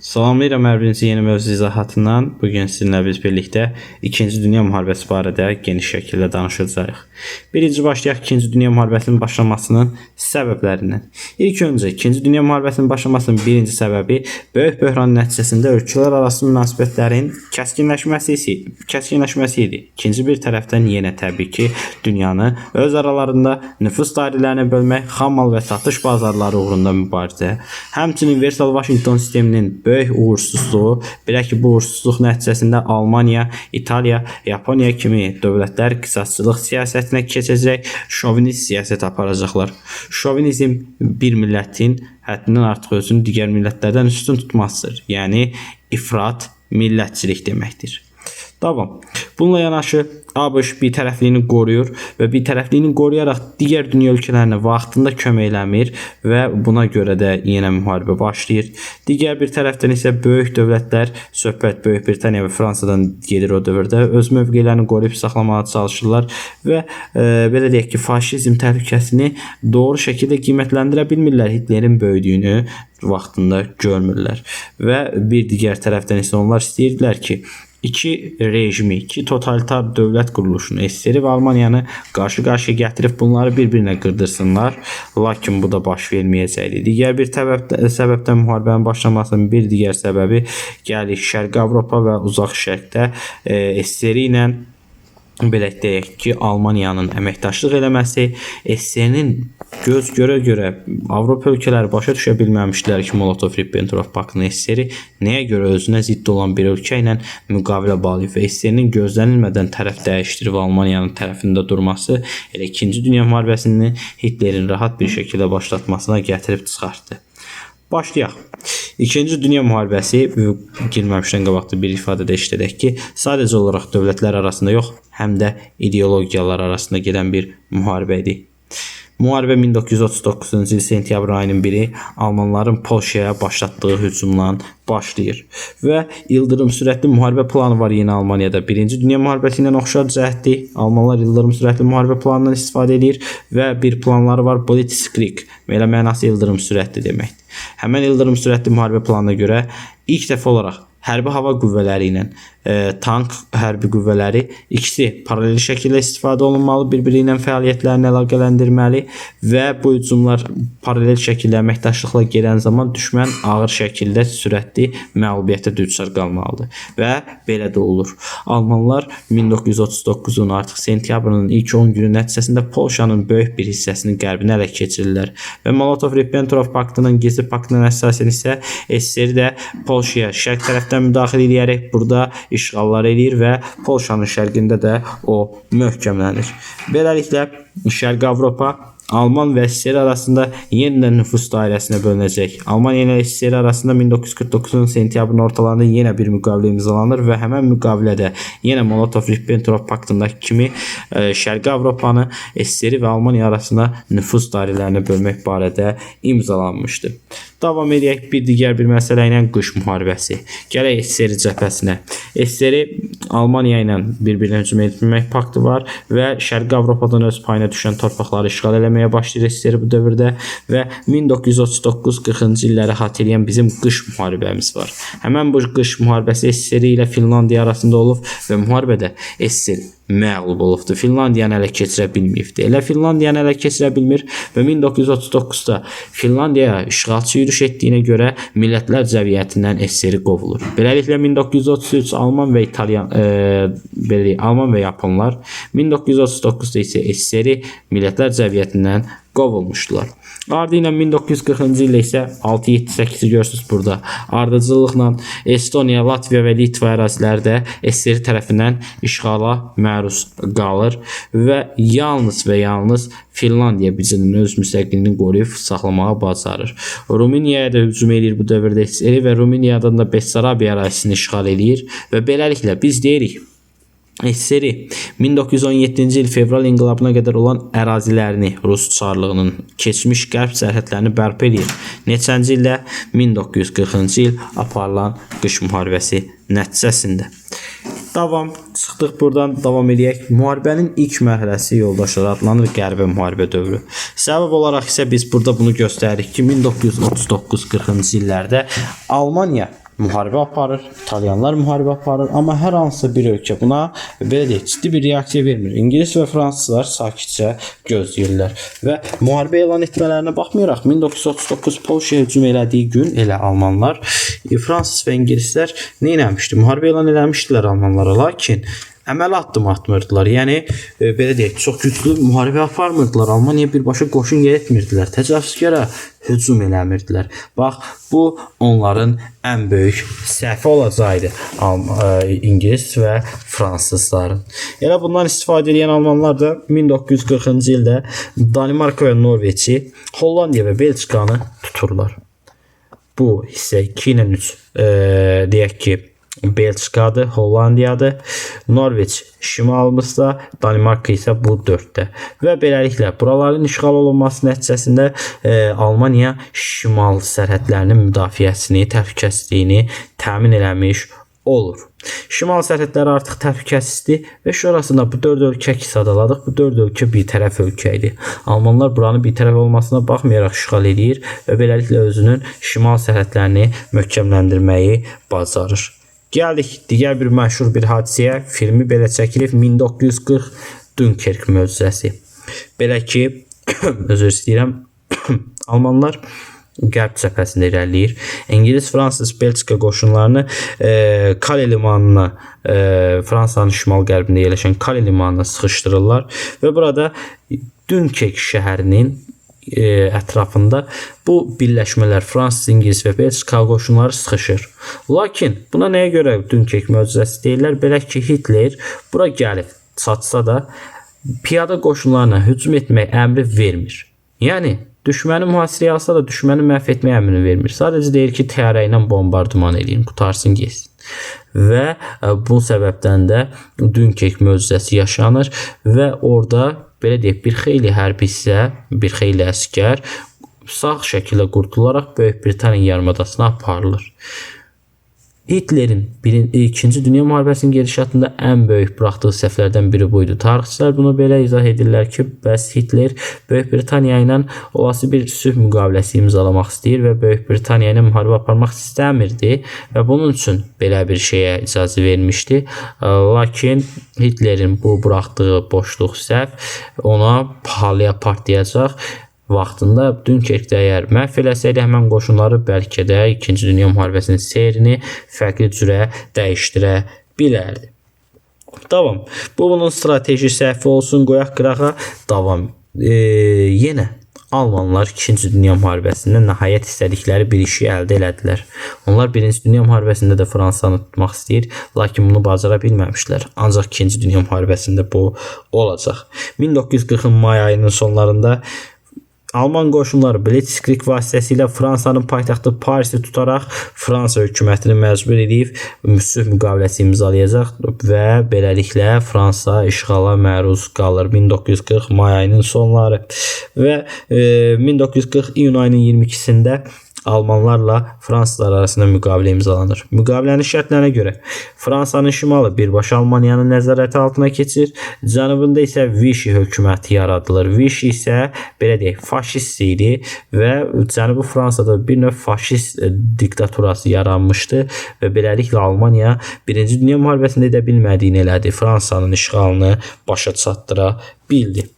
Salamlayıram hər birinizi yeni mövzu izahatından. Bugün sizinlə biz birlikdə 2-ci Dünya Müharibəsi barədə geniş şəkildə danışacağıq. Birinci başlayaq 2-ci Dünya Müharibəsinin başlamasının səbəblərindən. İlk öncə 2-ci Dünya Müharibəsinin başlamasının birinci səbəbi böyük böhran nəticəsində ölkələr arası münasibətlərin kəskinləşməsi idi. İkinci bir tərəfdən yenə təbii ki, dünyanı öz aralarında nüfus dairələrini bölmək, xammal və satış bazarları uğrunda mübarizə, həmçinin Versal-Vaşinqton sisteminin böyük uğursuzluğu, belə ki, bu uğursuzluq nəticəsində Almaniya, İtaliya, Yaponiya kimi dövlətlər qisasçılıq siyasətinə keçəcək, şovinist siyasət aparacaqlar. Şovinizm bir millətin həddindən artıq özünü digər millətlərdən üstün tutmasıdır. Yəni, ifrat millətçilik deməkdir. Davam. Bununla yanaşı ABŞ bir tərəfliyini qoruyur və bir tərəfliyini qoruyaraq digər dünya ölkələrinə vaxtında kömək eləmir və buna görə də yenə müharibə başlayır. Digər bir tərəfdən isə böyük dövlətlər, söhbət Böyük Britaniya və Fransadan gedir o dövrdə, öz mövqelərini qoruyub saxlamağa çalışırlar və belə deyək ki, faşizm təhlükəsini doğru şəkildə qiymətləndirə bilmirlər. Hitlerin böyüdüyünü vaxtında görmürlər və bir digər tərəfdən isə onlar istəyirdilər ki, iki rejimi, iki totalitar dövlət quruluşunu, SSR və Almaniyanı qarşı-qarşıya gətirib bunları bir-birinə qırdırsınlar. Lakin bu da baş verməyəcəkdi. Digər bir səbəbdən müharibənin başlamasının bir digər səbəbi gəlir Şərqi Avropa və Uzaq Şərqdə SSR ilə belə deyək ki, Almaniyanın əməkdaşlıq eləməsi, SSR-nin göz görə Avropa ölkələri başa düşə bilməmişdilər ki, Molotov-Ribbentrop paktının SSR-i nəyə görə özünə zidd olan bir ölkə ilə müqavilə bağlayıb və SSR-nin gözlənilmədən tərəf dəyişdirib Almaniyanın tərəfində durması elə 2-ci Dünya Müharibəsini Hitlerin rahat bir şəkildə başlatmasına gətirib çıxartdı. Başlayaq. 2-ci Dünya Müharibəsi girməmişdən qabaqda bir ifadədə işlədək ki, sadəcə olaraq dövlətlər arasında yox, həm də ideologiyalar arasında gedən bir müharibə idi. Müharibə 1939-cu il sentyabr ayının 1-i Almanların Polşaya başlatdığı hücumla başlayır və ildırım sürətli müharibə planı var yeni Almaniyada. 1-ci Dünya Müharibəsi ilə oxşar cəhətdir. Almanlar ildırım sürətli müharibə planından istifadə edir və bir planları var Blitzkrieg. Belə mənası ildırım sürətli deməkdir. Həmən ildırım sürətli müharibə planına görə ilk dəfə olaraq hərbi hava qüvvələri ilə tank hərbi qüvvələri ikisi paralel şəkildə istifadə olunmalı, bir-biri ilə fəaliyyətlərini əlaqələndirməli və bu hücumlar paralel şəkildə əməkdaşlıqla gedən zaman düşmən ağır şəkildə sürətli məğlubiyyətə düçar qalmalıdır və belə də olur. Almanlar 1939-un artıq sentyabrının ilk 10 günü nəticəsində Polşanın böyük bir hissəsini qərbinə ələ keçirirlər və Molotov-Ribbentrop paktının gizli paktının əsasən isə SSR də Polşaya şərq tərəfdən müdaxilə edərək burada işğallar edir və Polşanın şərqində də o möhkəmlənir. Beləliklə, Şərqi Avropa Alman və SSR arasında yenidən nüfus dairəsinə bölünəcək. Almaniya ilə SSR arasında 1949-un sentyabrın ortalarında yenə bir müqavilə imzalanır və həmən müqavilədə yenə Molotov-Ribbentrop paktındakı kimi Şərqi Avropanı SSR və Almaniya arasında nüfus dairələrini bölmək barədə imzalanmışdı. Davam edək bir digər bir məsələ ilə qış müharibəsi. Gələk SSR cəbhəsinə. SSR Almaniya ilə bir-birinə hücum etmək paktı var və Şərqi Avropadan öz payına düşən torpaqları işğal eləməyə başlayır SSR bu dövrdə və 1939-40-cı illəri xatırlayan bizim qış müharibəmiz var. Həmən bu qış müharibəsi SSR ilə Finlandiya arasında olub və müharibədə SSR məğlub olubdur. Finlandiyanı ələ keçirə bilməyibdir. Elə Finlandiyanı ələ keçirə bilmir və 1939-da Finlandiyaya işğalçı yürüş etdiyinə görə millətlər cəmiyyətindən SSR qovulur. Beləliklə 1933 Alman və Yaponlar, 1939-da isə SSR millətlər cəmiyyətindən qovulmuşdular. Ardı ilə 1940-cı ildə isə 6-7-8-i görürsünüz burada. Ardıcıllıqla Estoniya, Latviya və Litva əraziləri də SSR tərəfindən işğala məruz qalır və yalnız Finlandiya bizinin öz müstəqilliyini qoruyub saxlamağa bacarır. Rumeniyaya da hücum edir bu dövrdə SSR və Rumeniyadan da Bessarabiya ərazisini işğal edir və beləliklə biz deyirik SSR 1917-ci il fevral inqilabına qədər olan ərazilərini Rus çarlığının keçmiş qərb sərhədlərini bərpa edir. Neçənci ildə? 1940-cı il aparılan qış müharibəsi nəticəsində. Çıxdıq buradan, davam edək. Müharibənin ilk mərhələsi yoldaşlar adlanır Qərbi müharibə dövrü. Səbəb olaraq isə biz burada bunu göstəririk ki, 1939-40-cı illərdə Almaniya müharibə aparır, İtalyanlar müharibə aparır, amma hər hansı bir ölkə buna belə deyək, ciddi bir reaksiya vermir. İngilis və fransızlar sakitcə gözləyirlər və müharibə elan etmələrinə baxmayaraq 1939 Polşaya hücum elədiyi gün elə almanlar, fransız və ingilislər nə etmişdi? Müharibə elan eləmişdilər almanlara, lakin əməli addım atmırdılar. Yəni belə deyək, çox güclü müharibə aparmırdılar. Almaniya birbaşa qoşun yeritmirdilər. Təcavüzkara hücum eləmirdilər. Bax, bu onların ən böyük səhvi olacaqdı İngilis və fransızların. Elə bundan istifadə edən almanlar da 1940-cı ildə Danimarka və Norveçi, Hollandiya və Belçikanı tuturlar. Bu hissə 2 ilə 3 deyək ki, Belçikadır, Hollandiyadır, Norveç şimalımızda, Danimarka isə bu 4-də. Və beləliklə buraların işğal olunması nəticəsində Almaniya şimal sərhədlərinin müdafiəsini, təhlükəsizliyini təmin eləmiş olur. Şimal sərhədləri artıq təhlükəsizdir və şurasında bu 4 ölkə sadaladık. Bu 4 ölkə bir tərəf ölkə idi. Almanlar buranın bir tərəf olmasına baxmayaraq işğal edir və beləliklə özünün şimal sərhədlərini möhkəmləndirməyi bacarır. Gəldik digər bir məşhur bir hadisəyə. Filmi belə çəkilib, 1940 Dunkerk möcüzəsi. Belə ki, özür istəyirəm, Almanlar qərb cəbhəsində irəliləyir. İngilis, Fransız, Belçika qoşunlarını Kale limanına, Fransanın şimal-qərbində yerləşən Kale limanına sıxışdırırlar və burada Dunkerk şəhərinin ətrafında bu birləşmələr Fransız, İngilis və Belçika qoşunları sıxışır. Lakin buna nəyə görə Dunkerk möcüzəsi deyirlər? Belə ki, Hitler bura gəlib çatsa da piyada qoşunlarına hücum etmək əmri vermir. Yəni düşməni mühasirəyə alsa da düşməni məhv etmək əmrini vermir. Sadəcə deyir ki, təyyarə ilə bombardıman edin, qutarsın, getsin. Və bu səbəbdən də Dunkerk möcüzəsi yaşanır və orada belə deyək, bir xeyli hərbi hissə, bir xeyli əskər sağ şəkildə qurtularaq Böyük Britaniya yarımadasına aparılır. Hitlerin 2-ci Dünya Müharibəsinin gedişatında ən böyük buraxdığı səhvlərdən biri buydu. Tarixçilər bunu belə izah edirlər ki, bəs Hitler Böyük Britaniya ilə olası bir sülh müqaviləsi imzalamaq istəyir və Böyük Britaniya ilə müharibə aparmaq istəmirdi və bunun üçün belə bir şeyə icazə vermişdi. Lakin Hitlerin bu buraxdığı boşluq səhv ona pahalıya partlayacaq. Vaxtında Dunkerkdə əgər məhv eləsəydi, həmən qoşunları bəlkə də 2-ci Dünya Müharibəsinin seyrini fərqli cürə dəyişdirə bilərdi. Davam. Bu bunun strateji səhvi olsun, qoyaq qırağa. Davam. Yenə Almanlar 2-ci Dünya Müharibəsində nəhayət istədikləri bir işi əldə elədilər. Onlar 1-ci Dünya Müharibəsində də Fransanı tutmaq istəyir, lakin bunu bacara bilməmişlər. Ancaq 2-ci Dünya Müharibəsində bu olacaq. 1940-ın may ayının sonlarında Alman qoşunları Blitzkrieg vasitəsilə Fransanın paytaxtı Parisi tutaraq Fransa hökumətini məcbur edib sülh müqaviləsi imzalayacaq və beləliklə Fransa işğala məruz qalır. 1940 may ayının sonları və 1940 iyun ayının 22-sində Almanlarla Fransızlar arasında müqavilə imzalanır. Müqavilənin şərtlərinə görə Fransanın şimalı birbaşa Almaniyanın nəzarəti altına keçir. Cənubunda isə Vichy hökuməti yaradılır. Vichy isə belə deyək, faşist idi və Cənubi Fransada bir növ faşist diktaturası yaranmışdı və beləliklə Almaniya 1-ci Dünya Müharibəsində edə bilmədiyini elədi. Fransanın işğalını başa çatdıra bildi.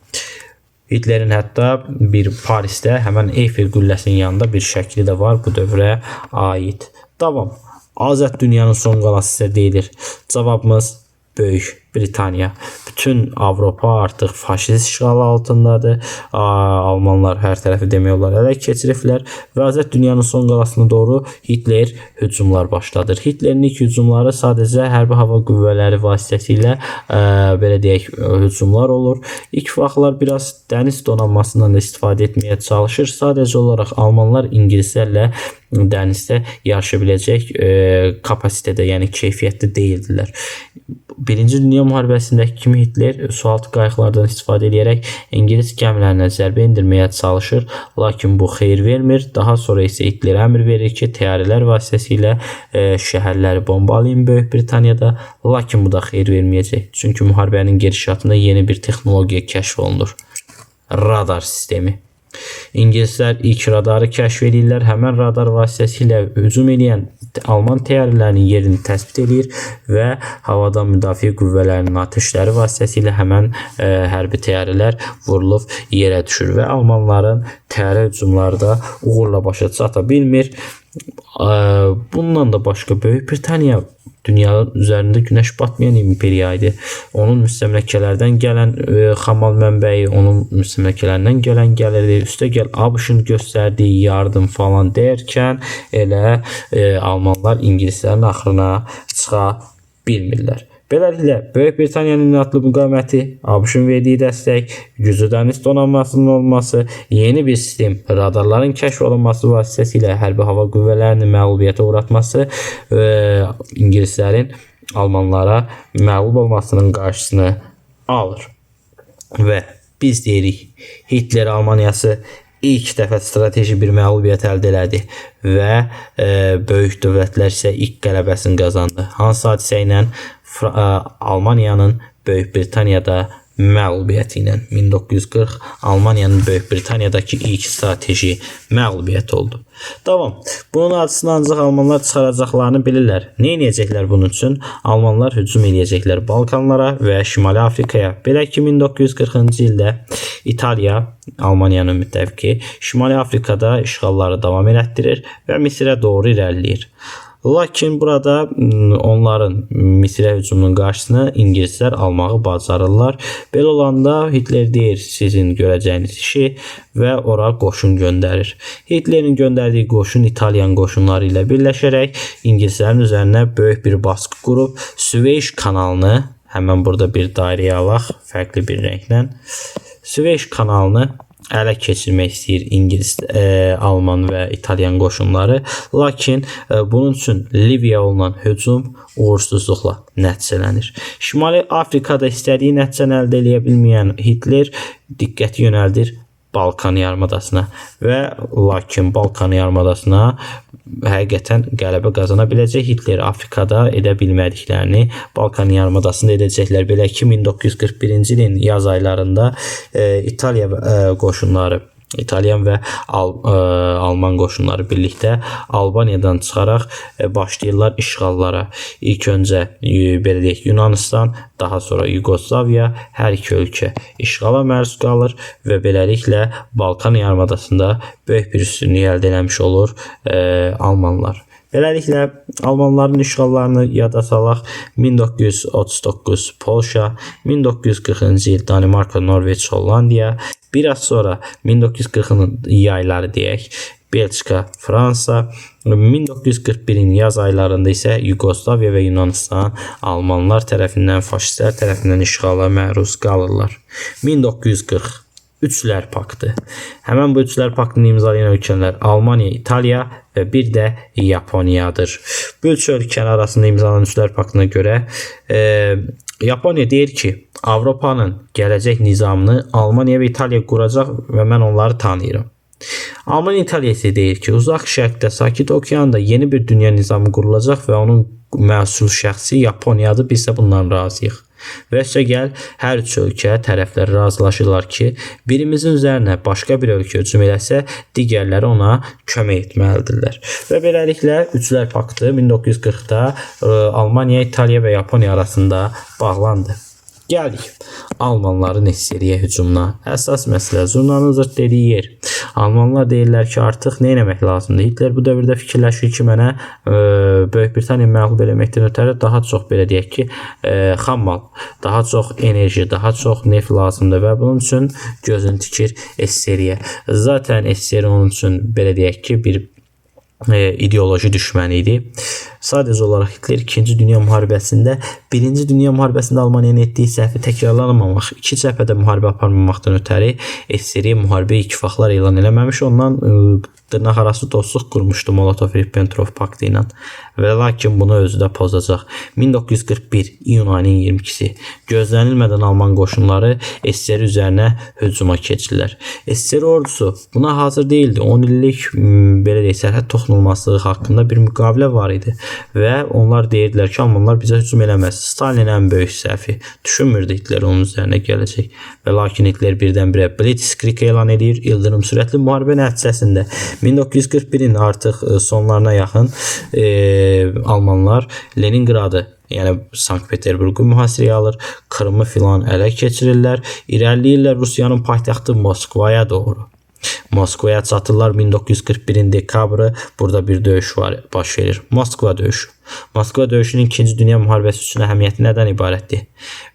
Hitlerin hətta bir Parisdə həmən Eyfel qülləsinin yanında bir şəkli də var bu dövrə aid. Davam. Azad dünyanın son qalası isə deyilir. Cavabımız Böyük Britaniya. Bütün Avropa artıq faşist işğalı altındadır. Almanlar hər tərəfi demək olar ələ keçiriblər və azad dünyanın son qalasına doğru Hitler hücumlar başladır. Hitlerin ilk hücumları sadəcə hərbi hava qüvvələri vasitəsilə belə deyək hücumlar olur. İlk vaxtlar biraz dəniz donanmasından istifadə etməyə çalışır. Sadəcə olaraq Almanlar ingilislərlə dənizdə yarışa biləcək kapasitədə, yəni keyfiyyətdə deyildilər. 1-ci Dünya Müharibəsindəki kimi Hitler sualtı qayıqlardan istifadə edərək İngilis gəmilərinə zərbə endirməyə çalışır, lakin bu xeyir vermir. Daha sonra isə Hitler əmr verir ki, təyyarələr vasitəsilə şəhərləri bombalayın Böyük Britaniyada, lakin bu da xeyir verməyəcək. Çünki müharibənin gedişatında yeni bir texnologiya kəşf olunur. Radar sistemi. İngilislər ilk radarı kəşf edirlər. Həmən radar vasitəsilə hücum edən Alman təyyarələrinin yerini təsbit edir və havadan müdafiə qüvvələrinin atəşləri vasitəsilə həmən hərbi təyyarələr vurulub yerə düşür və almanların təyyarə hücumları da uğurla başa çata bilmir. Bundan da başqa Böyük Britaniya dünyanın üzərində günəş batmayan imperiya idi. Onun müstəmləkələrdən gələn xamal mənbəyi, onun müstəmləkələrindən gələn gəliri, üstəgəl ABŞ-ın göstərdiyi yardım falan deyərkən elə almanlar ingilislərin axırına çıxa bilmirlər. Beləliklə, Böyük Britaniyanın inadlı müqaviməti, ABŞ-ın verdiyi dəstək, güclü dəniz donanmasının olması, yeni bir sistem, radarların kəşf olunması vasitəsilə hərbi hava qüvvələrini məğlubiyyətə uğratması ingilislərin almanlara məğlub olmasının qarşısını alır. Və biz deyirik, Hitler Almaniyası ilk dəfə strateji bir məğlubiyyət əldə elədi və böyük dövlətlər isə ilk qələbəsini qazandı. Hansı hadisə ilə? Almaniyanın Böyük Britaniyada məğlubiyyəti ilə 1940 Almaniyanın Böyük Britaniyadakı ilk strateji məğlubiyyəti oldu. Davam. Bunun hadisini ancaq almanlar çıxaracaqlarını bilirlər. Nə edəcəklər bunun üçün? Almanlar hücum edəcəklər Balkanlara və Şimali Afrikaya. Belə ki 1940-cı ildə İtaliya, Almaniyanın müttəfiqi, Şimali Afrikada işğalları davam elətdirir və Misirə doğru irəliləyir. Lakin burada onların Misirə hücumunun qarşısını ingilislər almağı bacarırlar. Belə olanda Hitler deyir, sizin görəcəyiniz işi və ora qoşun göndərir. Hitlerin göndərdiyi qoşun İtalyan qoşunları ilə birləşərək ingilislərin üzərinə böyük bir baskı qurub Süveyş kanalını, həmən burada bir dairəyə alaq, fərqli bir rənglə, Süveyş kanalını ələ keçirmək istəyir İngilis, Alman və İtalyan qoşunları. Lakin bunun üçün Liviya olunan hücum uğursuzluqla nəticələnir. Şimali Afrikada istədiyi nəticəni əldə edə bilməyən Hitler diqqəti yönəldir Balkan yarımadasına və lakin Balkan yarımadasına həqiqətən qələbə qazana biləcək. Hitler Afrikada edə bilmədiklərini Balkan yarımadasında edəcəklər. Belə ki 1941-ci ilin yaz aylarında İtaliya qoşunları, İtalyan və Alman qoşunları birlikdə Albaniyadan çıxaraq başlayırlar işğallara. İlk öncə belə deyək Yunanistan, daha sonra Yugoslaviya, hər iki ölkə işğala məruz qalır və beləliklə Balkan yarımadasında böyük bir üstünlük əldə etmiş olur Almanlar. Beləliklə Almanların işğallarını yada salaq. 1939 Polşa, 1940-cı il Danimarka, Norveç, Hollandiya, biraz sonra 1940-ın yayları deyək, Belçika, Fransa, 1941-in yaz aylarında isə Yugoslaviya və Yunanistan Almanlar tərəfindən, faşistlər tərəfindən işğala məruz qalırlar. 1940 Üçlər Paktı. Həmən bu Üçlər Paktını imzalayan ölkələr Almaniya, İtaliya və bir də Yaponiyadır. Bu üç ölkə arasında imzalanan Üçlər Paktına görə Yaponiya deyir ki, Avropanın gələcək nizamını Almaniya və İtaliya quracaq və mən onları tanıyıram. Almaniya İtaliya isə deyir ki, uzaq şərqdə, Sakit Okeanda yeni bir dünya nizamı qurulacaq və onun məsul şəxsi Yaponiyadır, biz də bundan razıyıq. Və üstəgəl hər üç ölkə tərəflər razılaşırlar ki, birimizin üzərinə başqa bir ölkə hücum eləsə, digərləri ona kömək etməlidirlər. Və beləliklə Üçlər Paktı 1940-da Almaniya, İtaliya və Yaponiya arasında bağlandı. Gəldik Almanların SSR-yə hücumuna. Əsas məsələ zurnanın zırt dediyi yer. Almanlar deyirlər ki, artıq nə etmək lazımdır? Hitler bu dövrdə fikirləşir ki, mənə Böyük Britaniya məğlub eləməkdən ötəri daha çox belə deyək ki, xammal, daha çox enerji, daha çox neft lazımdır və bunun üçün gözünü tikir SSR-yə. Zaten SSR onun üçün belə deyək ki, bir ideoloji düşməni idi. Sadəcə olaraq Hitler 2-ci Dünya müharibəsində 1-ci Dünya müharibəsində Almaniyanın etdiyi səhvi təkrarlanmamaq, iki cəbhədə müharibə aparmamaqdan ötəri SSR müharibə ilk vaxtlar elan eləməmiş, ondan dırnaq arası dostluq qurmuşdu Molotov-Ribbentrop paktı ilə və lakin bunu özü də pozacaq. 1941 iyun ayının 22-si gözlənilmədən Alman qoşunları SSR üzərinə hücuma keçdilər. SSR ordusu buna hazır değildi. 10 illik belə deyək, sərhəd toxunulmazlığı haqqında bir müqavilə var idi və onlar deyirdilər ki, Almanlar bizə hücum eləməz. Stalinin ən böyük səhvi. Düşünmürdü Hitler onun üzərinə gələcək və lakin Hitler birdən-birə Blitzkrieg elan edir. İldırım sürətli müharibə nəticəsində 1941-in artıq sonlarına yaxın Almanlar Leningradı, yəni Sankt-Peterburqu mühasirəyə alır, Krımı filan ələ keçirirlər, irəliləyirlər Rusiyanın paytaxtı Moskvaya doğru. Moskvaya çatırlar 1941-in dekabrı. Burada bir döyüş baş verir. Moskva döyüşü. Moskva döyüşünün 2-ci Dünya müharibəsi üçün əhəmiyyəti nədən ibarətdir?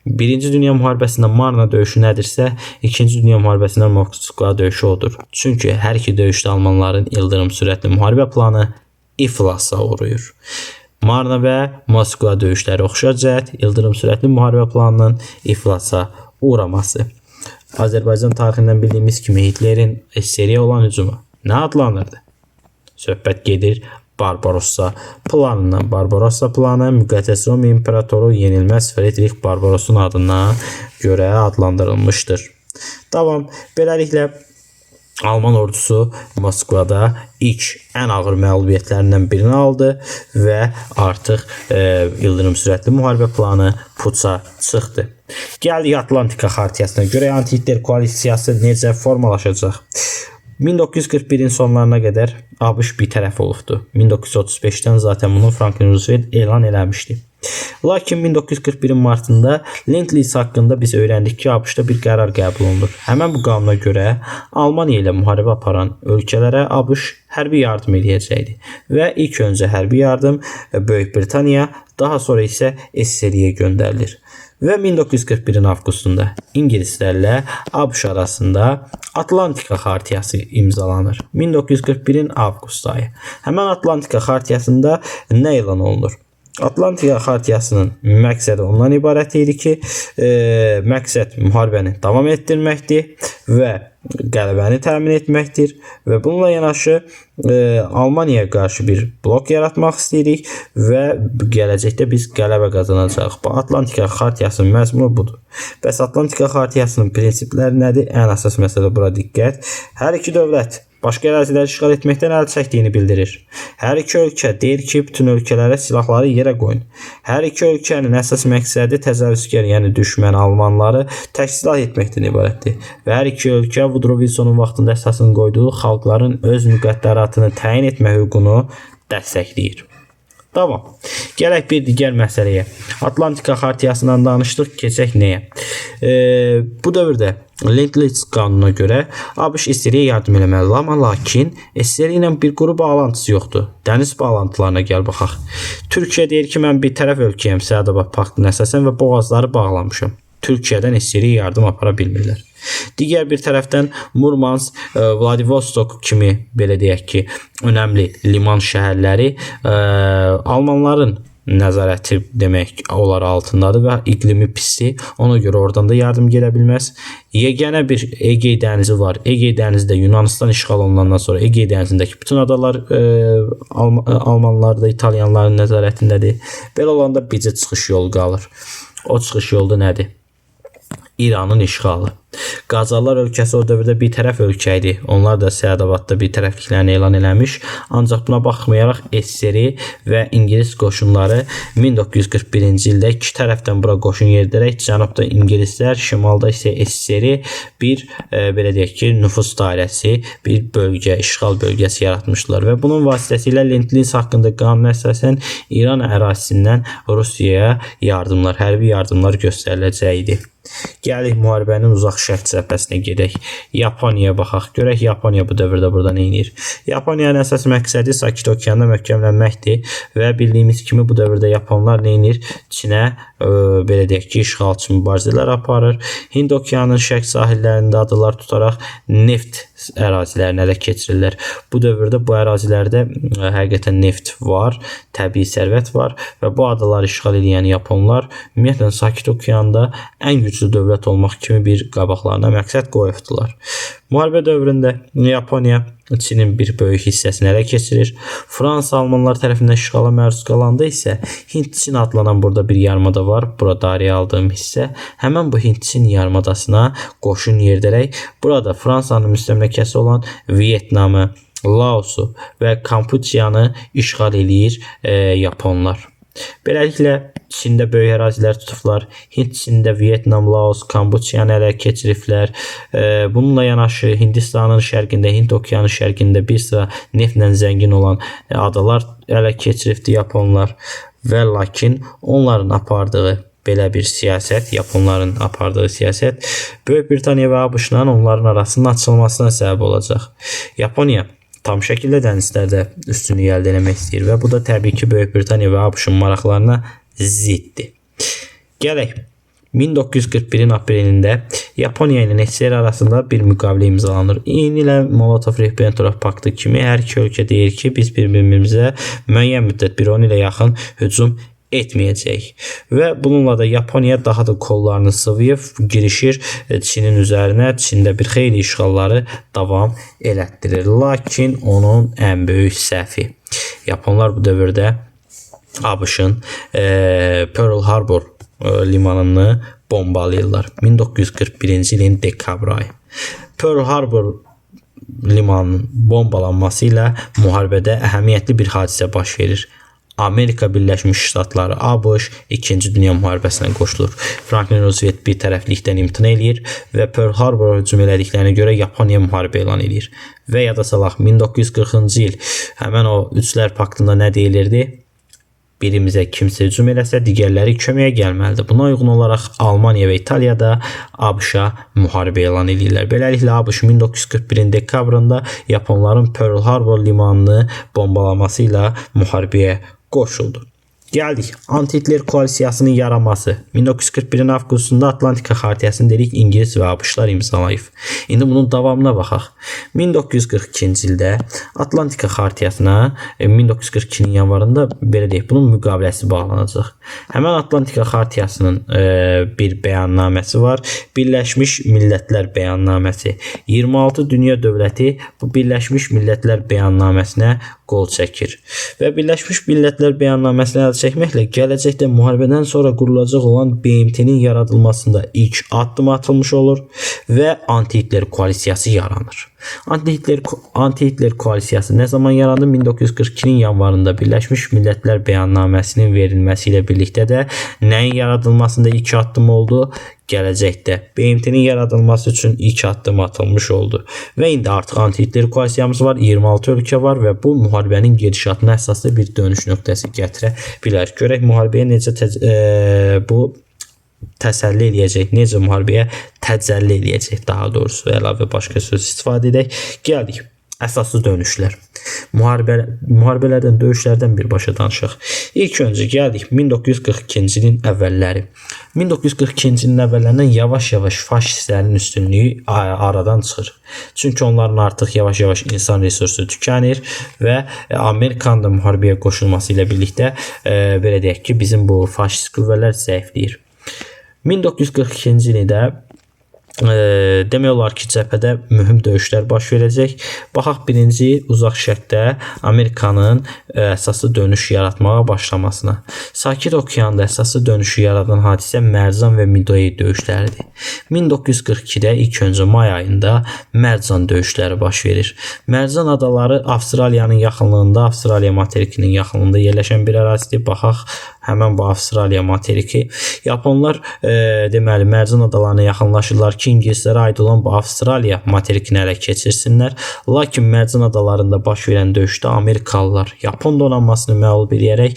1-ci Dünya müharibəsində Marna döyüşü nədirsə, 2-ci Dünya müharibəsində Moskva döyüşü odur. Çünki hər iki döyüşdə Almanların ildırım sürətli müharibə planı iflasa uğrayır. Marna və Moskva döyüşləri oxşar cəhət ildırım sürətli müharibə planının iflasa uğraması. Azərbaycan tarixindən bildiyimiz kimi Hitlerin SSR-yə olan hücumu nə adlanırdı? Söhbət gedir Barbarossa planından. Barbarossa planı Müqəddəs Roma İmperatoru yenilməz Friedrich Barbarossun adına görə adlandırılmışdır. Davam. Beləliklə Alman ordusu Moskvada ilk ən ağır məğlubiyyətlərindən birini aldı və artıq ildırım sürətli müharibə planı puça çıxdı. Gəldik Atlantika xaritəsinə görə anti-Hitler koalisiyası necə formalaşacaq? 1941-in sonlarına qədər ABŞ bir tərəf olubdu. 1935-dən zaten bunu Franklin Roosevelt elan eləmişdi. Lakin 1941-in martında Lend-Lease haqqında biz öyrəndik ki, ABŞ-da bir qərar qəbul olunur. Həmən bu qanuna görə Almaniya ilə müharibə aparan ölkələrə ABŞ hərbi yardım edəcəkdi və ilk öncə hərbi yardım Böyük Britaniya, daha sonra isə SSR-yə göndərilir. Və 1941-in avqustunda İngilislərlə ABŞ arasında Atlantika xaritəsi imzalanır. 1941-in avqust ayı. Həmən Atlantika xaritəsində nə elan olunur? Atlantika xaritəsinin məqsədi ondan ibarət idi ki, məqsəd müharibəni davam etdirməkdir və qələbəni təmin etməkdir və bununla yanaşı Almaniyaya qarşı bir blok yaratmaq istəyirik və gələcəkdə biz qələbə qazanacağıq. Bu Atlantika xaritəsinin məzmunu budur. Bəs Atlantika xaritəsinin prinsipləri nədir? Ən əsas məsələ bura diqqət. Hər iki dövlət başqa əraziləri işğal etməkdən əl çəkdiyini bildirir. Hər iki ölkə deyir ki, bütün ölkələrə silahları yerə qoyun. Hər iki ölkənin əsas məqsədi təcavüzkar, yəni düşmən Almanları təksilah etməkdən ibarətdir. Və hər iki ölkə Woodrow Wilsonun vaxtında əsasını qoyduğu xalqların öz müqəddəratını təyin etmə hüququnu dəstəkləyir. Tamam. Gələk bir digər məsələyə. Atlantika xaritəsindən danışdıq, keçək nəyə? Bu dövrdə Lend-Lease qanununa görə ABŞ SSR-yə yardım eləməlidir, amma lakin SSR ilə bir quru bağlantısı yoxdur. Dəniz bağlantılarına gəl baxaq. Türkiyə deyir ki, mən bir tərəf ölkəyəm Səadabad paktına əsasən və boğazları bağlamışam. Türkiyədən SSR-yə yardım apara bilmirlər. Digər bir tərəfdən Murmansk, Vladivostok kimi belə deyək ki, önəmli liman şəhərləri Almanların nəzarəti demək olar altındadır və iqlimi pisdir. Ona görə oradan da yardım gələ bilməz. Yeganə bir Egey dənizi var. Egey dənizi də Yunanistan işğal olunandan sonra Egey dənizindəki bütün adalar Almanlarda, İtalyanların nəzarətindədir. Belə olanda bircə çıxış yolu qalır. O çıxış yolu nədir? İranın işğalı. Qacarlar ölkəsi o dövrdə bir tərəf ölkə idi. Onlar da Səadabadda bir tərəfliklərini elan eləmiş. Ancaq buna baxmayaraq SSR və İngilis qoşunları 1941-ci ildə iki tərəfdən bura qoşun yeridərək cənubda İngilislər, şimalda isə SSR bir belə deyək ki, nüfuz dairəsi, bir bölgə, işğal bölgəsi yaratmışlar və bunun vasitəsilə Lend-Lease haqqında qanuna əsasən İran ərazisindən Rusiyaya yardımlar, hərbi yardımlar göstəriləcəkdi. Gəlik müharibənin uzaq şərq cəbhəsinə gedək. Yaponiyaya baxaq. Görək Yaponiya bu dövrdə burada nə edir? Yaponiyanın əsas məqsədi Sakit Okeanda möhkəmlənməkdir və bildiyimiz kimi bu dövrdə Yaponlar nə edir? Çinə belə deyək ki, işğalçı mübarizələr aparır. Hind okeanının şərq sahillərində adalar tutaraq neft ərazilərini ələ keçirirlər. Bu dövrdə bu ərazilərdə həqiqətən neft var, təbii sərvət var və bu adaları işğal edən Yaponlar ümumiyyətlə Sakit Okeanda ən güclü dövlət olmaq kimi bir qabaqlarına məqsəd qoyubdular. Müharibə dövründə Yaponiya Çinin bir böyük hissəsini ələ keçirir. Fransa Almanlar tərəfindən işğala məruz qalanda isə Hind-Çin adlanan burada bir yarımada var. Burada araya aldığım hissə. Həmən bu Hind-Çin yarımadasına qoşun yeridərək burada Fransanın müstəmləkəsi olan Vyetnamı, Laosu və Kampuçyanı işğal eləyir Yaponlar. Beləliklə Çində böyük ərazilər tutublar. Hind, Çində, Vyetnam, Laos, Kamboçyanı ələ keçiriblər. Bununla yanaşı Hindistanın şərqində, Hind okeanı şərqində bir sıra neftlə zəngin olan adalar ələ keçiribdi Yaponlar. Və lakin onların apardığı belə bir siyasət, Yaponların apardığı siyasət Böyük Britaniya və ABŞ-la onların arasının açılmasına səbəb olacaq. Yaponiya tam şəkildə dənizlərdə üstünlük əldə etmək istəyir və bu da təbii ki, Böyük Britaniya və ABŞ-ın maraqlarına ziddir. Gələk 1941-in aprelində Yaponiya ilə SSR arasında bir müqavilə imzalanır. Eyni ilə Molotov-Ribbentrop paktı kimi hər iki ölkə deyir ki, biz bir-birimizə müəyyən müddət, bir 10 ilə yaxın hücum etməyəcək. Və bununla da Yaponiya daha da kollarını sıvıyıb girişir Çinin üzərinə. Çində bir xeyli işğalları davam elətdirir. Lakin onun ən böyük səhvi. Yaponlar bu dövrdə ABŞ-ın Pearl Harbor limanını bombalayırlar. 1941-ci ilin dekabr ayı. Pearl Harbor limanının bombalanması ilə müharibədə əhəmiyyətli bir hadisə baş verir. Amerika Birləşmiş Ştatları, ABŞ 2-ci Dünya müharibəsinə qoşulur. Franklin Roosevelt bir tərəflikdən imtina eləyir və Pearl Harbor hücum elədiklərinə görə Yaponiya müharibə elan edir. Və yada salaq 1940-cı il həmən o Üçlər paktında nə deyilirdi? Birimizə kimsə hücum eləsə, digərləri köməyə gəlməlidir. Buna uyğun olaraq Almaniya və İtaliya da ABŞ-a müharibə elan edirlər. Beləliklə ABŞ 1941-in dekabrında Yaponların Pearl Harbor limanını bombalaması ilə müharibəyə qoşuldu. Gəldik, Anti-Hitler koalisiyasının yaranması. 1941-in avqustunda Atlantika xaritəsini dedik İngilis və ABŞ-lar imzalayıb. İndi bunun davamına baxaq. 1942-ci ildə Atlantika xaritəsina 1942-nin yanvarında belə deyək, bunun müqaviləsi bağlanacaq. Həmən Atlantika xaritəsinin bir bəyannaməsi var. Birləşmiş Millətlər bəyannaməsi. 26 dünya dövləti bu Birləşmiş Millətlər bəyannaməsinə qol çəkir. Və Birləşmiş Millətlər bəyannaməsinə əl çəkməklə gələcəkdə müharibədən sonra qurulacaq olan BMT-nin yaradılmasında ilk addım atılmış olur və Anti-Hitler koalisiyası yaranır. Anti-Hitler koalisiyası nə zaman yarandı? 1942-nin yanvarında Birləşmiş Millətlər bəyannaməsinin verilməsi ilə birlikdə də nəyin yaradılmasında ilk addım oldu? Gələcəkdə BMT-nin yaradılması üçün ilk addım atılmış oldu. Və indi artıq Anti-Hitler koalisiyamız var, 26 ölkə var və bu müharibənin gedişatına əsaslı bir dönüş nöqtəsi gətirə bilər. Görək müharibəyə necə təsəlli eləyəcək, necə müharibəyə təcəlli eləyəcək, daha doğrusu əlavə başqa söz istifadə edək. Gəldik, əsaslı dönüşlər. Müharibələrdən, döyüşlərdən birbaşa danışaq. İlk öncə gəldik 1942-ci ilin əvvəlləri. 1942-ci ilin əvvəllərindən yavaş-yavaş faşistlərin üstünlüyü aradan çıxır. Çünki onların artıq yavaş-yavaş insan resursu tükənir və Amerikanın da müharibəyə qoşulması ilə birlikdə belə deyək ki, bizim bu faşist qüvvələr zəifləyir. 1942-ci ildə demək olar ki, cəbhədə mühüm döyüşlər baş verəcək. Baxaq birinci uzaq şərqdə Amerikanın əsaslı dönüş yaratmağa başlamasına. Sakit Okeanda əsaslı dönüşü yaradan hadisə Mərzan və Midway döyüşləridir. 1942-də ilk öncə may ayında Mərzan döyüşləri baş verir. Mərzan adaları Avstraliyanın yaxınlığında, Avstraliya materikinin yaxınlığında yerləşən bir ərazidir. Baxaq həmən bu Avstraliya materiki. Yaponlar deməli Mərzan adalarına yaxınlaşırlar ki, İngilislərə aid olan bu Avstraliya materikini ələ keçirsinlər. Lakin Mərzan adalarında baş verən döyüşdə Amerikalılar Yapon donanmasını məğlub edərək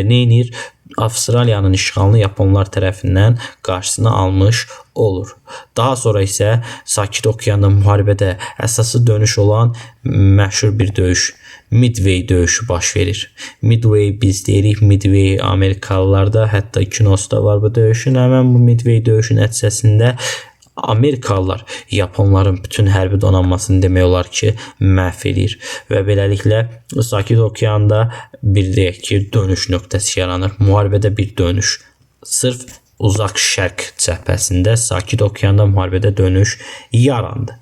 neynir? Avstraliyanın işğalını Yaponlar tərəfindən qarşısını almış olur. Daha sonra isə Sakit Okeanda müharibədə əsası dönüş olan məşhur bir döyüş, Midway döyüşü baş verir. Midway biz deyirik, Midway Amerikalılarda, hətta kinosu da var bu döyüşün. Həmən bu Midway döyüşün nəticəsində Amerikalılar Yaponların bütün hərbi donanmasını demək olar ki, məhv edir və beləliklə Sakit Okeanda bir deyək ki, dönüş nöqtəsi yaranır. Müharibədə bir dönüş. Sırf uzaq şərq cəbhəsində Sakit Okeanda müharibədə dönüş yarandı.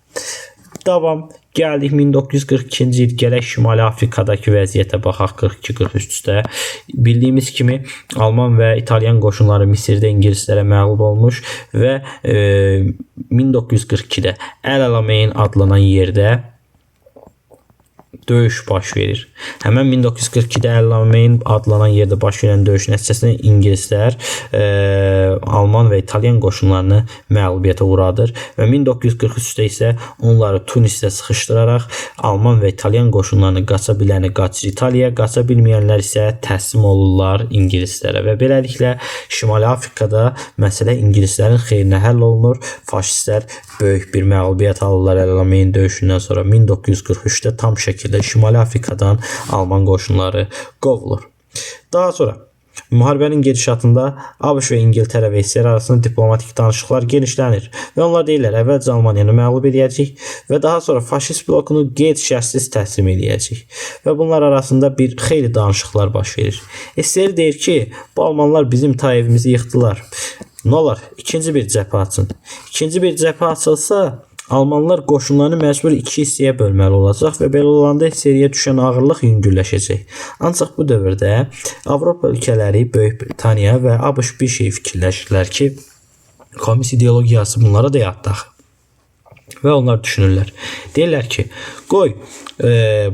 Davam. Gəldik 1942-ci il, gələk Şimali Afrikadakı vəziyyətə baxaq 42-43-də. Bildiyimiz kimi Alman və İtalyan qoşunları Misirdə İngilislərə məğlub olmuş və 1942-də Əl-Alamein adlanan yerdə döyüş baş verir. Həmən 1942-də Əl-Alamein adlanan yerdə baş verən döyüş nəticəsində ingilislər Alman və İtalyan qoşunlarını məğlubiyyətə uğradır və 1943-də isə onları Tunisdə sıxışdıraraq Alman və İtalyan qoşunlarını qaça biləni qaçır İtaliyaya, qaça bilməyənlər isə təslim olurlar ingilislərə və beləliklə Şimali Afrikada məsələ ingilislərin xeyrinə həll olunur. Faşistlər böyük bir məğlubiyyət alırlar Əl-Alamein döyüşündən sonra. 1943-də tam şəkildə Şimali Afrikadan Alman qoşunları qovulur. Daha sonra müharibənin gedişatında ABŞ və İngiltərə və SSR arasında diplomatik danışıqlar genişlənir və onlar deyirlər əvvəlcə Almaniyanı məğlub edəcək və daha sonra faşist blokunu qeyd-şərtsiz təslim edəcək və bunlar arasında bir xeyli danışıqlar baş verir. SSR deyir ki, bu Almanlar bizim ta evimizi yıxdılar. Nə olar? İkinci bir cəbhə açın. İkinci bir cəbhə açılsa Almanlar qoşunlarını məcbur iki hissəyə bölməli olacaq və belə olanda SSR-yə düşən ağırlıq yüngülləşəcək. Ancaq bu dövrdə Avropa ölkələri, Böyük Britaniya və ABŞ bir şey fikirləşirlər ki, komünist ideologiyası bunlara da yatdaq. Və onlar düşünürlər. Deyirlər ki, qoy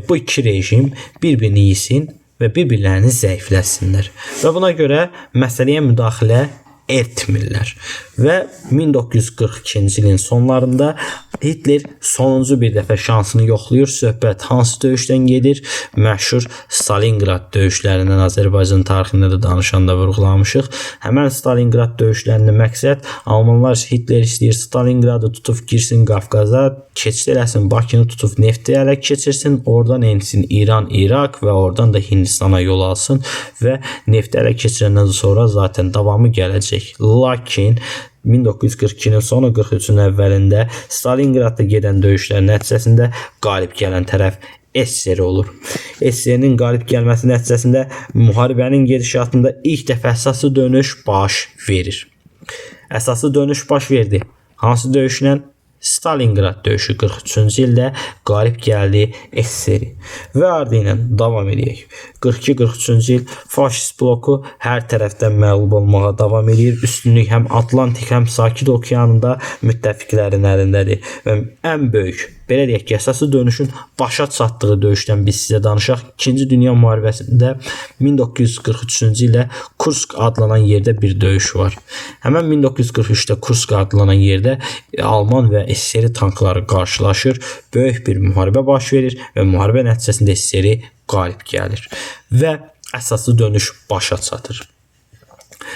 bu iki rejim bir-birini yesin və bir-birlərini zəifləsinlər. Və buna görə məsələyə müdaxilə etmirlər. Və 1942-ci ilin sonlarında Hitler sonuncu bir dəfə şansını yoxlayır. Söhbət hansı döyüşdən gedir? Məşhur Stalingrad döyüşlərindən Azərbaycan tarixində də danışanda vurğulamışıq. Həmən Stalingrad döyüşlərində məqsəd Almanlar Hitler istəyir Stalingradı tutub girsin Qafqaza, keçid eləsin, Bakını tutub nefti ələ keçirsin, oradan ensin İran, İraq və oradan da Hindistana yol alsın və nefti ələ keçirəndən sonra zaten davamı gələcək. Lakin 1942-nin sonu 43-ün əvvəlində Stalingradda gedən döyüşlər nəticəsində qalib gələn tərəf SSR olur. SSR-nin qalib gəlməsi nəticəsində müharibənin gedişatında ilk dəfə əsaslı dönüş baş verir. Əsaslı dönüş baş verdi. Hansı döyüşlə? Stalingrad döyüşü 43-cü ildə qalib gəldi SSR. Və ardıyla davam edək. 42-43-cü il faşist bloku hər tərəfdən məğlub olmağa davam edir. Üstünlük həm Atlantik, həm Sakit okeanında müttəfiqlərin əlindədir. Və ən böyük, belə deyək ki, əsaslı dönüşün başa çatdığı döyüşdən biz sizə danışaq. 2-ci Dünya müharibəsində 1943-cü ildə Kursk adlanan yerdə bir döyüş var. Həmən 1943-də Kursk adlanan yerdə Alman və SSR tankları qarşılaşır. Böyük bir müharibə baş verir və müharibə nəticəsində SSR qalib gəlir və əsaslı dönüş başa çatır.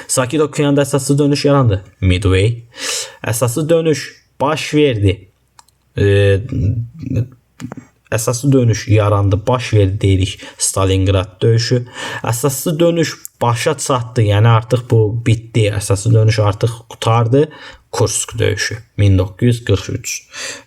Sakit okeanda əsaslı dönüş yarandı. Midway. Əsaslı dönüş baş verdi. Əsaslı dönüş yarandı, baş verdi deyirik Stalingrad döyüşü. Əsaslı dönüş başa çatdı, yəni artıq bu bitdi. Əsaslı dönüş artıq qutardı. Kursk döyüşü 1943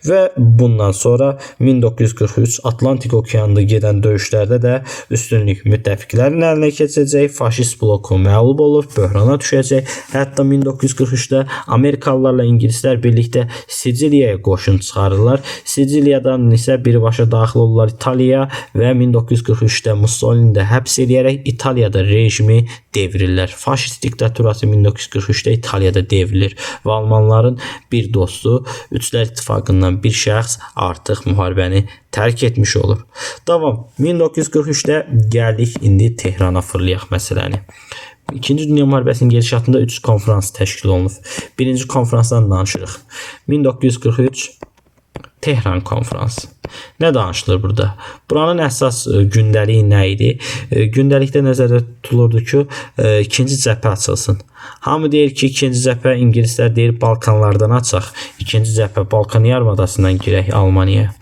və bundan sonra 1943 Atlantik okeanında gedən döyüşlərdə də üstünlük müttəfiqlərin əlinə keçəcək, faşist bloku məğlub olur, böhrana düşəcək. Hətta 1943-də Amerikalılarla ingilislər birlikdə Siciliyaya qoşun çıxarırlar. Siciliyadan isə birbaşa daxil olurlar İtaliyaya və 1943-də Mussolini də həbs edərək İtaliyada rejimi devrilirlər. Faşist diktaturası 1943-də İtaliyada devrilir və Almanların bir dostu, Üçlər İttifaqından bir şəxs artıq müharibəni tərk etmiş olur. Davam. 1943-də gəldik indi Tehrana fırlayaq məsələni. İkinci Dünya müharibəsinin gedişatında 3 konferans təşkil olunub. Birinci konferansdan danışırıq. 1943 Tehran konferansı. Nə danışılır burada? Buranın əsas gündəliyi nə idi? Gündəlikdə nəzərdə tutulurdu ki, ikinci cəbhə açılsın. Hamı deyir ki, ikinci cəbhə ingilislər deyir Balkanlardan açaq. İkinci cəbhə Balkan yarımadasından girək Almaniyaya.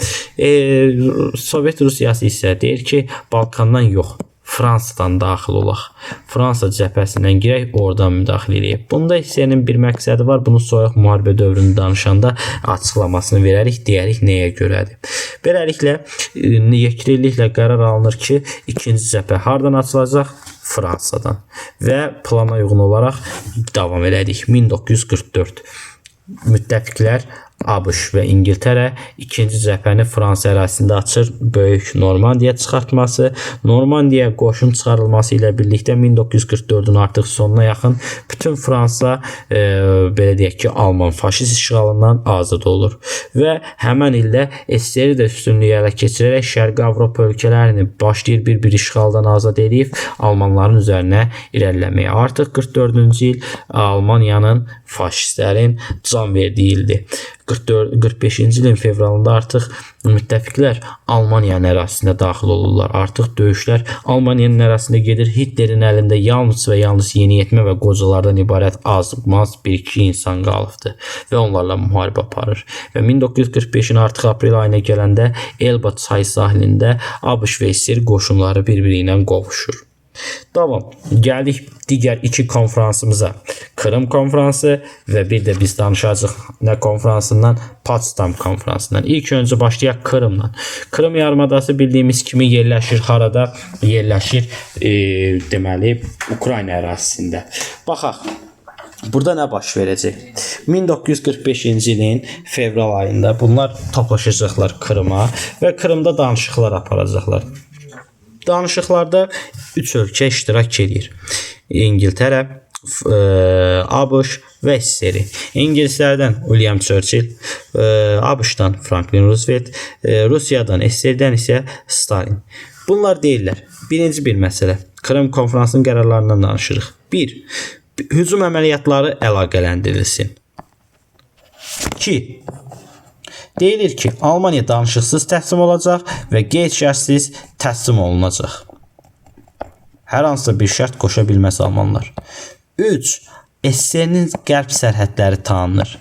Sovet Rusiyası isə deyir ki, Balkandan yox, Fransadan daxil olaq. Fransa cəbhəsindən girək, oradan müdaxilə edək. Bunda hissənin bir məqsədi var. Bunu soyuq müharibə dövrünü danışanda açıqlamasını verərik, deyərik nəyə görədir. Beləliklə, yekrilliklə qərar alınır ki, ikinci cəbhə hardan açılacaq? Fransadan. Və plana uyğun olaraq davam elədik. 1944. Müttəfiqlər ABŞ və İngiltərə ikinci cəbhəni Fransa ərazisində açır. Böyük Normandiya çıxartması, Normandiya qoşun çıxarılması ilə birlikdə 1944-ün artıq sonuna yaxın bütün Fransa belə deyək ki, Alman faşist işğalından azad olur və həmin ildə SSR də üstünlüyü ələ keçirərək Şərqi Avropa ölkələrini başlayır bir işğaldan azad edib Almanların üzərinə irəliləməyə. Artıq 44-cü il Almaniyanın faşistlərin can verdiyi ildir. 45-ci ilin fevralında artıq müttəfiqlər Almaniyanın ərazisinə daxil olurlar. Artıq döyüşlər Almaniyanın ərazisində gedir. Hitlerin əlində yalnız və yalnız yeniyetmə və qocalardan ibarət azmaz bir-iki insan qalıbdı və onlarla müharibə aparır. Və 1945-in artıq aprel ayına gələndə Elba çayı sahilində ABŞ və SSR qoşunları bir-biri ilə qovuşur. Tamam, gəldik digər iki konferansımıza. Kırım konferansı və bir də biz danışacağıq nə konferansından? Potsdam konferansından. İlk öncə başlayaq Kırımla. Kırım yarımadası bildiyimiz kimi yerləşir harada? Yerləşir deməli Ukrayna ərazisində. Baxaq. Burada nə baş verəcək? 1945-ci ilin fevral ayında bunlar toplaşacaqlar Kırıma və Kırımda danışıqlar aparacaqlar. Danışıqlarda 3 ölkə iştirak edir. İngiltərə, ABŞ və SSR. İngilislərdən William Churchill, ABŞ-dan Franklin Roosevelt, Rusiyadan SSR-dən isə Stalin. Bunlar deyirlər. Birinci bir məsələ. Kırım konferansının qərarlarından danışırıq. 1. Hücum əməliyyatları əlaqələndirilsin. 2. Deyilir ki, Almaniya danışıqsız təslim olacaq və qeyd-şərtsiz təslim olunacaq. Hər hansısa bir şərt qoşa bilməz almanlar. 3. SSR-nin qərb sərhədləri tanınır.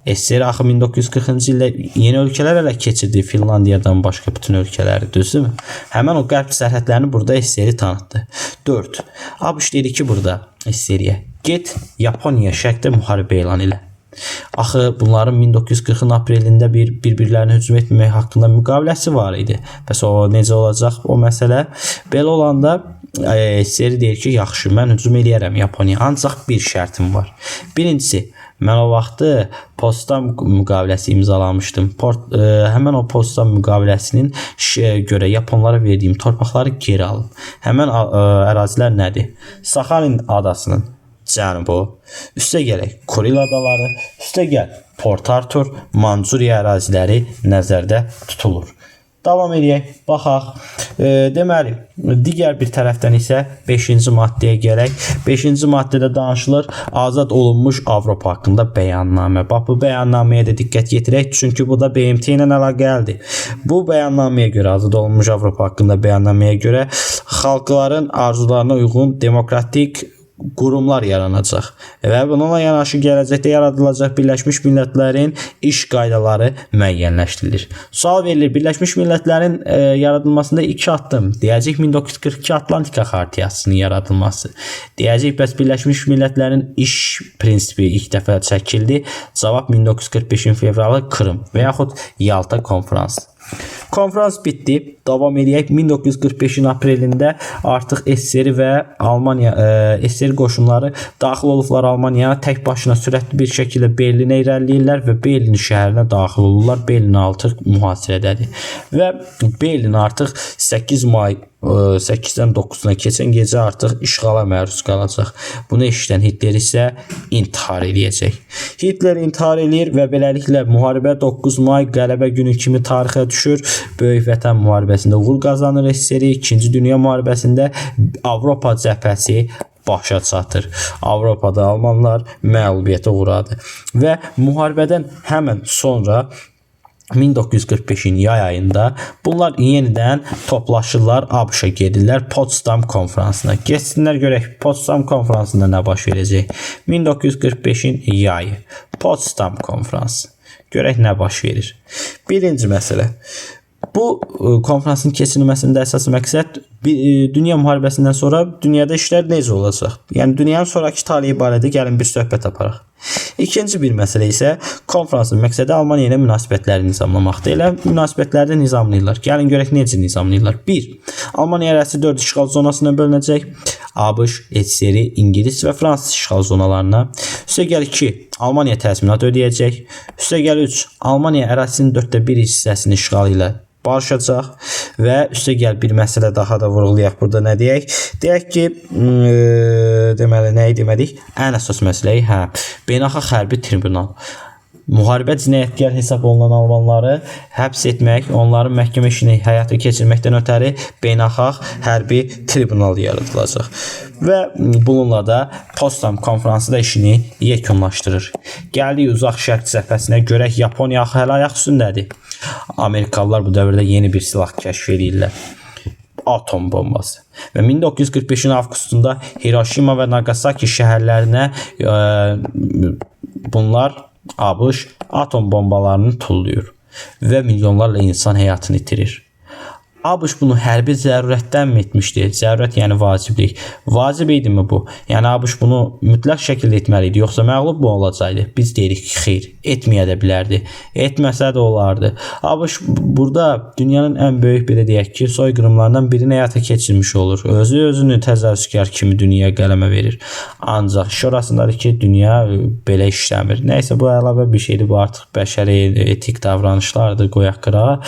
SSR axı 1940-cı ildə yeni ölkələr ələ keçirdi, Finlandiyadan başqa bütün ölkələri, düzdürmü? Həmən o qərb sərhədlərini burada SSR tanıtdı. 4. ABŞ dedi ki, burada SSR-yə get Yaponiya şərqdə müharibə elan elə. Axı bunların 1940-ın aprelində bir-birlərinə hücum etməmək haqqında müqaviləsi var idi. Bəs o necə olacaq o məsələ? Belə olanda SSR deyir ki, yaxşı, mən hücum eləyərəm Yaponiya, ancaq bir şərtim var. Birincisi, mən o vaxtı Potsdam müqaviləsi imzalamışdım. Həmən o Potsdam müqaviləsinin görə Yaponlara verdiyim torpaqları geri alıb. Həmən ərazilər nədir? Sakhalin adasının cənubu, üstə gələk Kuril adaları, üstə gəl Port Arthur, Mancuriya əraziləri nəzərdə tutulur. Davam edək, baxaq. Deməli, digər bir tərəfdən isə 5-ci maddəyə gələk. 5-ci maddədə danışılır azad olunmuş Avropa haqqında bəyannamə. Bax, bu bəyannaməyə də diqqət yetirək, çünki bu da BMT ilə əlaqəlidir. Bu bəyannaməyə görə, azad olunmuş Avropa haqqında bəyannaməyə görə xalqların arzularına uyğun demokratik qurumlar yaranacaq və bununla yanaşı gələcəkdə yaradılacaq Birləşmiş Millətlərin iş qaydaları müəyyənləşdirilir. Sual verilir, Birləşmiş Millətlərin yaradılmasında 2 addım. Deyəcək 1942 Atlantika Xartiyasının yaradılması. Deyəcək, bəs Birləşmiş Millətlərin iş prinsipi ilk dəfə çəkildi. Cavab 1945-in fevralı Kırım və yaxud Yalta konferansı. Konferans bitdi. Davam edək. 1945-in aprelində artıq SSR və SSR qoşunları daxil olublar Almaniyaya. Tək başına sürətli bir şəkildə Berlinə irəliləyirlər və Berlin şəhərinə daxil olurlar. Berlin artıq mühasirədədir. Və Berlin artıq 8 may 8-dən 9-una keçən gecə artıq işğala məruz qalacaq. Bunu eşidən Hitler isə intihar edəcək. Hitler intihar edir və beləliklə müharibə 9 may qələbə günü kimi tarixə düşür. Böyük Vətən müharibəsində uğur qazanır SSR. 2-ci Dünya müharibəsində Avropa cəbhəsi başa çatır. Avropada almanlar məğlubiyyətə uğradı və müharibədən həmin sonra 1945-in yay ayında bunlar yenidən toplaşırlar, ABŞ-a gedirlər Potsdam konferansına. Geçsinlər görək Potsdam konferansında nə baş verəcək. 1945-in yayı Potsdam konferansı. Görək nə baş verir. Birinci məsələ. Bu konferansın keçirilməsində əsas məqsəd dünya müharibəsindən sonra dünyada işlər necə olacaq? Yəni dünyanın sonrakı taleyi barədə gəlin bir söhbət aparaq. İkinci bir məsələ isə konferansın məqsədi Almaniya ilə münasibətləri nizamlamaqdır. Elə münasibətləri nizamlayırlar. Gəlin görək necə nizamlayırlar. 1. Almaniya ərazisi 4 işğal zonasına bölünəcək. ABŞ, SSR, İngilis və Fransız işğal zonalarına. Üstəgəl 2. Almaniya təzminat ödəyəcək. Üstəgəl 3. Almaniya ərazisinin 1/4 hissəsini işğal ilə barışacaq və üstəgəl bir məsələ daha da vurğulayaq. Burada nə deyək? Deyək ki, deməli nəyi demədik? Ən əsas məsələyi, beynəlxalq hərbi tribunal. Müharibə cinayətkar hesab olunan almanları həbs etmək, onların məhkəmə işini həyata keçirməkdən ötəri beynəlxalq hərbi tribunal yaradılacaq. Və bununla da Potsdam konfransı da işini yekunlaşdırır. Gəldik uzaq şərq cəbhəsinə, görək Yaponiya hələ ayaq üstündədir. Amerikalılar bu dövrdə yeni bir silah kəşf edirlər. Atom bombası. Və 1945-in avqustunda Hiroşima və Nagasaki şəhərlərinə bunlar ABŞ atom bombalarını tullayır və milyonlarla insan həyatını itirir. ABŞ bunu hərbi zərurətdənmi etmişdi? Zərurət yəni vaciblik. Vacib idimi bu? Yəni ABŞ bunu mütləq şəkildə etməli idi, yoxsa məğlub mu olacaqdı? Biz deyirik ki, xeyr, etməyə də bilərdi. Etməsə də olardı. ABŞ burada dünyanın ən böyük, belə deyək ki, soyqırımlarından birini həyata keçirmiş olur. Özünü təcavüzkar kimi dünyaya qələmə verir. Ancaq şurasındadır ki, dünya belə işləmir. Nəysə, bu əlavə bir şeydir. Bu artıq bəşəri etik davranışlardır, qoyaq qırağa.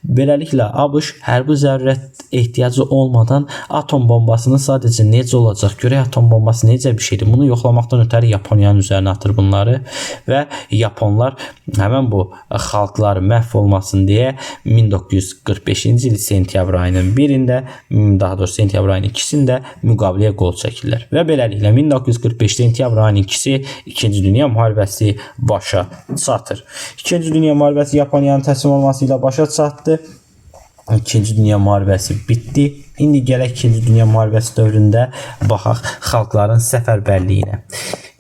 Beləliklə, ABŞ hərbi zərurət ehtiyacı olmadan atom bombasını sadəcə necə olacaq? Görək atom bombası necə bir şeydir? Bunu yoxlamaqdan ötəri Yaponiyanın üzərinə atır bunları və Yaponlar həmən bu xalqları məhv olmasın deyə 1945-ci il sentyabr ayının 1-də, daha doğrusu sentyabr ayının 2-sində müqaviləyə qol çəkirlər. Və beləliklə 1945 sentyabr ayının 2-si 2-ci Dünya müharibəsi başa çatır. 2-ci Dünya müharibəsi Yaponiyanın təslim olması ilə başa çatdı. 2-ci Dünya müharibəsi bitdi. İndi gələk 2-ci Dünya müharibəsi dövründə baxaq xalqların səfərbərliyinə.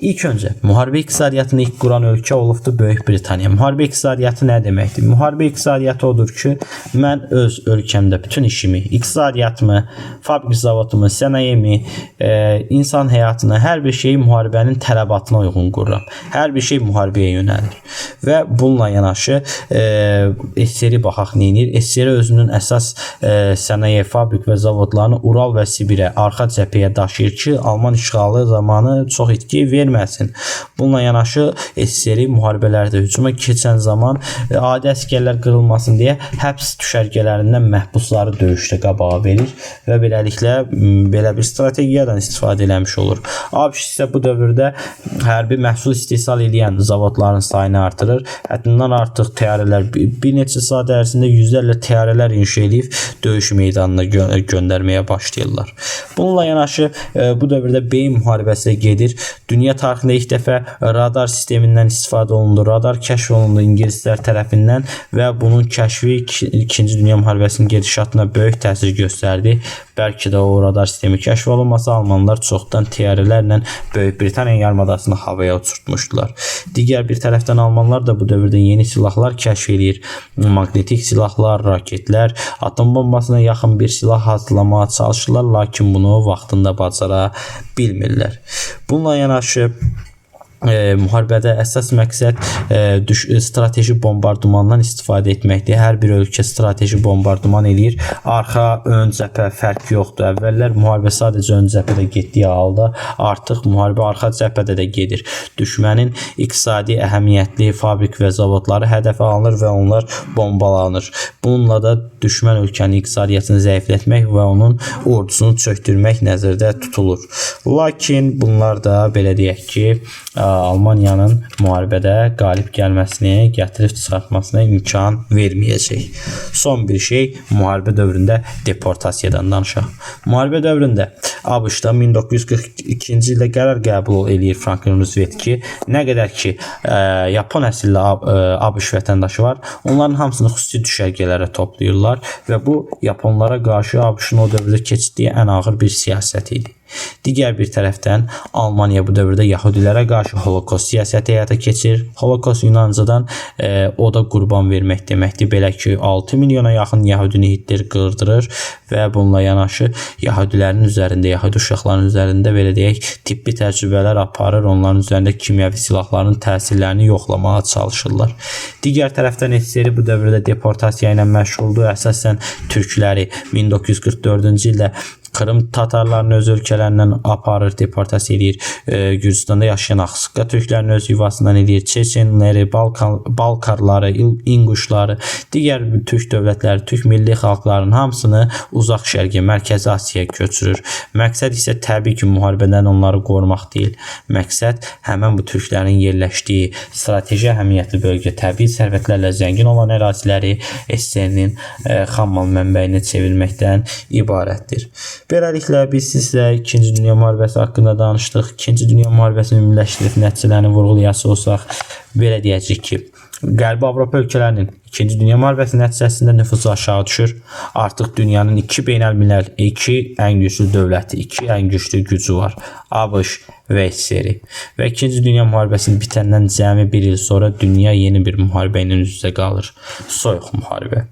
İlk öncə, müharibə iqtisadiyyatını ilk quran ölkə olubdur Böyük Britaniya. Müharibə iqtisadiyyatı nə deməkdir? Müharibə iqtisadiyyatı odur ki, mən öz ölkəmdə bütün işimi, iqtisadiyyatımı, fabrik zavodumu, sənayemi, insan həyatını, hər bir şeyi müharibənin tələbatına uyğun qururam. Hər bir şey müharibəyə yönəlir. Və bununla yanaşı SSR baxaq neyinir? SSR özünün əsas sənaye, fabrik və zavodlarını Ural və Sibirə, arxa cəbhəyə daşıyır ki, Alman işğalı zamanı çox itki verməsin. Bununla yanaşı SSR müharibələrdə hücuma keçən zaman adi əskərlər qırılmasın deyə həbs düşərgələrindən məhbusları döyüşdə qabağa verir və beləliklə belə bir strategiyadan istifadə eləmiş olur. ABŞ isə bu dövrdə hərbi məhsul istehsal edən zavodların sayını artırır. Həddindən artıq təyyarələr bir neçə saat ərzində yüzlərlə təyyarələr inşa edib döyüş meydanına göndərməyə başlayırlar. Bununla yanaşı bu dövrdə beyin müharibəsi gedir. Dünya tarixində ilk dəfə radar sistemindən istifadə olundu. Radar kəşf olundu ingilislər tərəfindən və bunun kəşfi 2-ci Dünya müharibəsinin gedişatına böyük təsir göstərdi. Bəlkə də o radar sistemi kəşf olunmasa almanlar çoxdan təyyarələrlə Böyük Britaniya yarımadasını havaya uçurtmuşdular. Digər bir tərəfdən almanlar da bu dövrdə yeni silahlar kəşf edir. Maqnetik silahlar, raketlər, atom bombasına yaxın bir silah hazırlamağa çalışırlar, lakin bunu vaxtında bacara bilmirlər. Bununla yanaşı müharibədə əsas məqsəd strateji bombardımandan istifadə etməkdir. Hər bir ölkə strateji bombardıman edir. Arxa, ön cəbhə fərq yoxdur. Əvvəllər müharibə sadəcə ön cəbhədə getdiyi halda artıq müharibə arxa cəbhədə də gedir. Düşmənin iqtisadi əhəmiyyətli fabrik və zavodları hədəfə alınır və onlar bombalanır. Bununla da düşmən ölkənin iqtisadiyyatını zəiflətmək və onun ordusunu çökdürmək nəzərdə tutulur. Lakin bunlar da belə deyək ki, Almaniyanın müharibədə qalib gəlməsini, gətirib çıxartmasına imkan verməyəcək. Son bir şey, müharibə dövründə deportasiyadan danışaq. Müharibə dövründə ABŞ-da 1942-ci ildə qərar qəbul edir Franklin Roosevelt ki, nə qədər ki Yapon əsilli ABŞ vətəndaşı var, onların hamısını xüsusi düşərgələrə toplayırlar və bu Yaponlara qarşı ABŞ-ın o dövrdə keçirdiyi ən ağır bir siyasət idi. Digər bir tərəfdən Almaniya bu dövrdə Yahudilərə qarşı Holokost siyasəti həyata keçirir. Holokost Yunancadan oda qurban vermək deməkdir. Belə ki, 6 milyona yaxın Yahudini Hitler qırdırır və bununla yanaşı Yahudilərin üzərində, Yahudi uşaqlarının üzərində belə deyək, tibbi təcrübələr aparır. Onların üzərində kimyəvi silahların təsirlərini yoxlamağa çalışırlar. Digər tərəfdən SSR bu dövrdə deportasiya ilə məşğuldur. Əsasən türkləri 1944-cü ildə Krım tatarlarını öz ölkələrindən aparır, deportasiya edir. Gürcüstanda yaşayan Axsıqa türklərini öz yuvasından edir. Çeçenləri, Balkarları, İnguşları, digər türk dövlətləri, türk milli xalqlarının hamısını uzaq şərqə, Mərkəzi Asiyaya köçürür. Məqsəd isə təbii ki, müharibədən onları qorumaq deyil. Məqsəd həmin bu türklərin yerləşdiyi strateji əhəmiyyətli bölgə, təbii sərvətlərlə zəngin olan əraziləri SSR-nin xammal mənbəyinə çevirməkdən ibarətdir. Beləliklə biz sizlə 2-ci Dünya müharibəsi haqqında danışdıq. 2-ci Dünya müharibəsinin ümumiləşdirib nəticələrini vurğulayası olsaq, belə deyəcəyik ki, Qərbi Avropa ölkələrinin 2-ci Dünya müharibəsi nəticəsində nüfuzu aşağı düşür. Artıq dünyanın iki beynəlmiləl, iki ən güclü dövləti, iki ən güclü gücü var. ABŞ və SSR. Və 2-ci Dünya müharibəsinin bitəndən cəmi bir il sonra dünya yeni bir müharibə ilə üz-üzə qalır. Soyuq müharibə.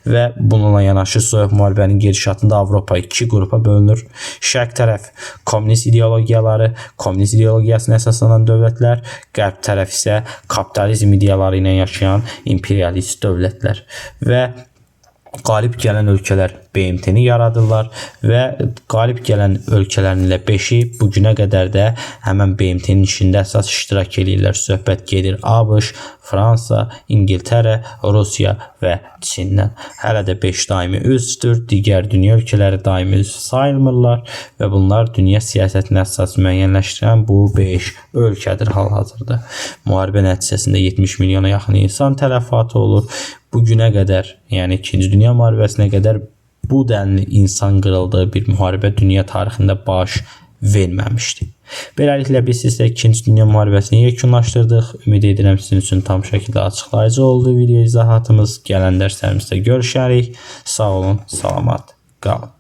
Və bununla yanaşı soyuq müharibənin gedişatında Avropa iki qrupa bölünür. Şərq tərəf kommunist ideologiyaları, kommunist ideologiyasına əsaslanan dövlətlər, qərb tərəf isə kapitalizm ideyaları ilə yaşayan imperialist dövlətlər və qalib gələn ölkələr BMT-ni yaradırlar və qalib gələn ölkələrin ilə 5-i bu günə qədər də həmən BMT-nin içində əsas iştirak edirlər. Söhbət gedir ABŞ, Fransa, İngiltərə, Rusiya və Çindən. Hələ də 5 daimi üzvdür. Digər dünya ölkələri daimi üzv sayılmırlar və bunlar dünya siyasətini əsas müəyyənləşdirən bu 5 ölkədir hal-hazırda. Müharibə nəticəsində 70 milyona yaxın insan tələfatı olur. Bu günə qədər, yəni 2-ci Dünya müharibəsinə qədər bu denli insan qırıldığı bir müharibə dünya tarixində baş verməmişdi. Beləliklə biz sizə 2-ci Dünya müharibəsini yekunlaşdırdıq. Ümid edirəm sizin üçün tam şəkildə açıqlayıcı oldu video izahatımız. Gələn dərslərimizdə görüşərik. Sağ olun, salamat qalın.